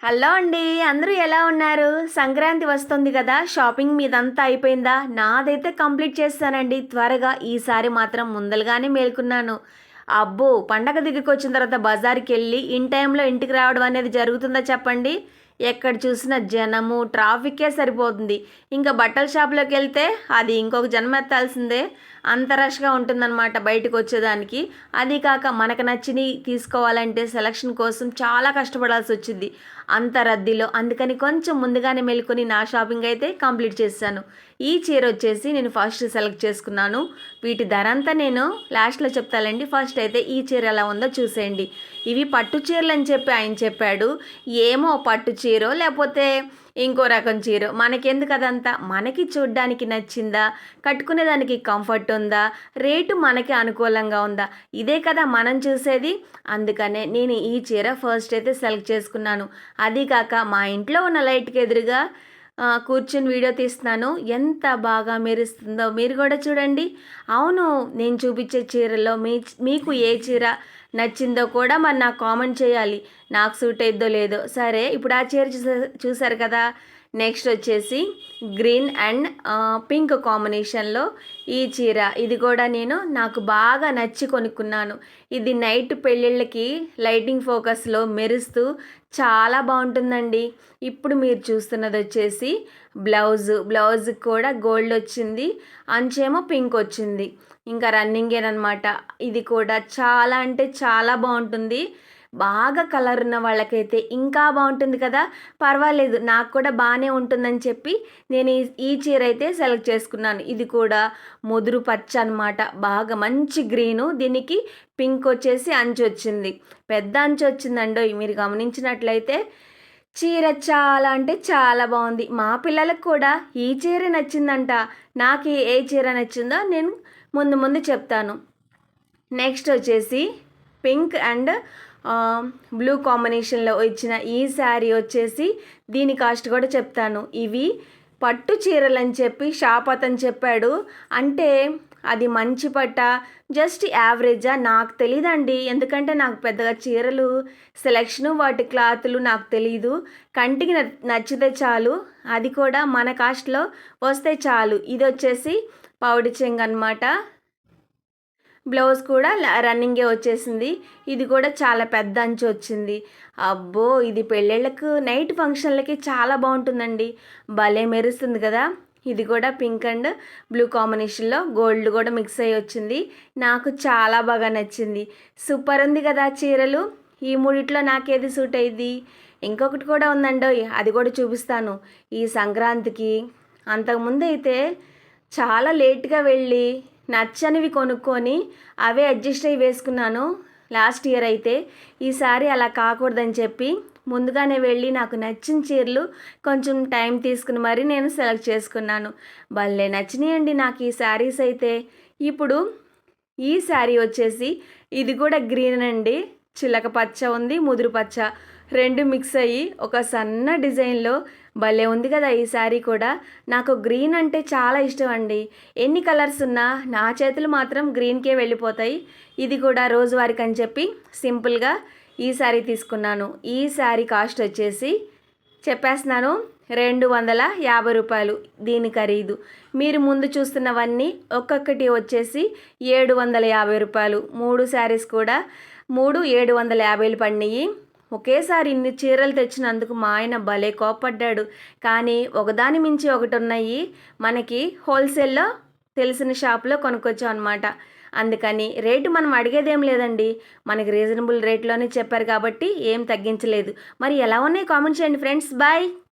Hello అండి. అందరూ ఎలా ఉన్నారు? సంక్రాంతి వస్తుంది కదా! షాపింగ్ మీదంతా అయిపోయిందా? నాదైతే కంప్లీట్ చేసేసానండి త్వరగా. ఈసారి మాత్రం ముందలగానే మేలుకున్నాను. అబ్బో! పండగ దగ్గరికొచ్చిన తర్వాత బజార్‌కెళ్ళి ఇన్ టైంలో ఇంటికి రావడం అనేది జరుగుతుందా చెప్పండి? ఎక్కడ చూసినా జనము, ట్రాఫిక్కే సరిపోతుంది. ఇంకా బట్టల షాప్‌లోకెళ్తే అది ఇంకొక జన్మెత్తాల్సిందే. అంత రష్‌గా ఉంటుందన్నమాట బయటకొచ్చేదానికి. అదీ కాక మనకు నచ్చినయి తీసుకోవాలంటే సెలక్షన్ కోసం చాలా కష్టపడాల్సొచ్చిద్ది. అంత రద్దీలో. అందుకని కొంచెం ముందుగానే మేలుకొని నా షాపింగ్ అయితే కంప్లీట్ చేసేసాను. ఈ చీరొచ్చేసి నేను ఫస్ట్ సెలెక్ట్ చేసుకున్నాను. వీటి ధర అంతా నేను లాస్ట్‌లో చెప్తాలేండి. ఫస్ట్ అయితే ఈ చీర ఎలా ఉందో చూసేయండి. ఇవి పట్టు చీరలని చెప్పి ఆయన చెప్పాడు. ఏమో పట్టు చీరో లేపోతే ఇంకో రకం చీరో మనకెందుకు అదంతా? మనకి చూడ్డానికి నచ్చిందా? కట్టుకునేదానికి కంఫర్ట్ ఉందా? రేటు మనకి అనుకూలంగా ఉందా? ఇదే కదా మనం చూసేది. అందుకనే నేను ఈ చీర ఫస్ట్ అయితే సెలెక్ట్ చేసుకున్నాను. అదీ కాక మా ఇంట్లో ఉన్న లైట్‌కి ఎదురుగా కూర్చొని వీడియో తీస్తున్నాను. ఎంత బాగా మెరుస్తుందో మీరు కూడా చూడండి. అవును, నేను చూపించే చీరల్లో మీకు ఏ చీర నచ్చిందో కూడా మరి నాకు కామెంట్ చేయాలి. నాకు సూట్ అయిద్దో లేదో. సరే, ఇప్పుడు ఆ చీర చూసారు కదా! నెక్స్ట్ వచ్చేసి గ్రీన్ అండ్ పింక్ కాంబినేషన్లో ఈ చీర. ఇది కూడా నాకు బాగా నచ్చి కొనుక్కున్నాను. ఇది నైట్ పెళ్ళిళ్ళకి లైటింగ్ ఫోకస్లో మెరుస్తూ చాలా బాగుంటుందండి. ఇప్పుడు మీరు చూస్తున్నది వచ్చేసి బ్లౌజ్ కూడా గోల్డ్ వచ్చింది, అంచేమో పింక్ వచ్చింది. ఇంకా రన్నింగేనమాట. ఇది కూడా చాలా అంటే చాలా బాగుంటుంది. బాగా కలర్ ఉన్న వాళ్ళకైతే ఇంకా బాగుంటుంది కదా! పర్వాలేదు, నాకు కూడా బాగానే ఉంటుందని చెప్పి నేను ఈ చీర అయితే సెలెక్ట్ చేసుకున్నాను. ఇది కూడా ముదురు పచ్చ అనమాట. బాగా మంచి గ్రీను. దీనికి పింక్ వచ్చేసి అంచు వచ్చింది. పెద్ద అంచు వచ్చిందండోయ్. మీరు గమనించినట్లయితే చీర చాలా అంటే చాలా బాగుంది. మా పిల్లలకు కూడా ఈ చీర నచ్చిందంట. నాకు ఏ చీర నచ్చిందో నేను ముందు చెప్తాను. నెక్స్ట్ వచ్చేసి పింక్ అండ్ బ్లూ కాంబినేషన్లో ఇచ్చిన ఈ శారీ వచ్చేసి దీని కాస్ట్ కూడా చెప్తాను. ఇవి పట్టు చీరలని చెప్పి షాప్ అతను చెప్పాడు. అంటే అది మంచి పట్ట జస్ట్ యావరేజా నాకు తెలీదండి. ఎందుకంటే నాకు పెద్దగా చీరలు సెలెక్షను వాటి క్లాతులు నాకు తెలీదు. కంటికి నచ్చితే చాలు, అది కూడా మన కాస్ట్లో వస్తే చాలు. ఇది వచ్చేసి పౌడి చెంగు అనమాట. బ్లౌజ్ కూడా రన్నింగే వచ్చేసింది. ఇది కూడా చాలా పెద్ద అంచు వచ్చింది. అబ్బో! ఇది పెళ్ళిళ్ళకు నైట్ ఫంక్షన్లకి చాలా బాగుంటుందండి. భలే మెరుస్తుంది కదా! ఇది కూడా పింక్ అండ్ బ్లూ కాంబినేషన్లో గోల్డ్ కూడా మిక్స్ అయ్యి వచ్చింది. నాకు చాలా బాగా నచ్చింది. సూపర్ ఉంది కదా చీరలు. ఈ మూడిట్లో నాకేది సూట్ అయ్యిద్ది? ఇంకొకటి కూడా ఉందండోయ్, అది కూడా చూపిస్తాను. ఈ సంక్రాంతికి అంతకుముందు అయితే చాలా లేట్గా వెళ్ళి నచ్చనివి కొనుక్కొని అవే అడ్జస్ట్ అయ్యి వేసుకున్నాను లాస్ట్ ఇయర్ అయితే. ఈసారి అలా కాకూడదని చెప్పి ముందుగానే వెళ్ళి నాకు నచ్చిన చీరలు కొంచెం టైం తీసుకుని మరీ నేను సెలెక్ట్ చేసుకున్నాను. భలే నచ్చినాయండి నాకు ఈ శారీస్ అయితే. ఇప్పుడు ఈ శారీ వచ్చేసి ఇది కూడా గ్రీన్ అండి. చిలక పచ్చ ఉంది, ముదురు పచ్చ రెండు మిక్స్ అయ్యి ఒక సన్న డిజైన్లో భలే ఉంది కదా ఈ శారీ కూడా. నాకు గ్రీన్ అంటే చాలా ఇష్టం అండి. ఎన్ని కలర్స్ ఉన్నా నా చేతులు మాత్రం గ్రీన్కే వెళ్ళిపోతాయి. ఇది కూడా రోజువారికి అని చెప్పి సింపుల్గా ఈ శారీ తీసుకున్నాను. ఈ శారీ కాస్ట్ వచ్చేసి చెప్పేస్తున్నాను, 250 రూపాయలు దీని ఖరీదు. మీరు ముందు చూస్తున్నవన్నీ ఒక్కొక్కటి వచ్చేసి 750 రూపాయలు. 3 శారీస్ కూడా 750 పడినాయి. ఒకేసారి ఇన్ని చీరలు తెచ్చినందుకు మా ఆయన భలే కోప్పడ్డాడు. కానీ ఒకదాని మించి ఒకటి ఉన్నాయి. మనకి హోల్సేల్లో తెలిసిన షాప్లో కొనుక్కొచ్చాం అనమాట. అందుకని రేటు మనం అడిగేదేం లేదండి. మనకి రీజనబుల్ రేట్లోనే చెప్పారు కాబట్టి ఏం తగ్గించలేదు. మరి ఎలా ఉన్నాయి కామెంట్ చేయండి ఫ్రెండ్స్. బాయ్.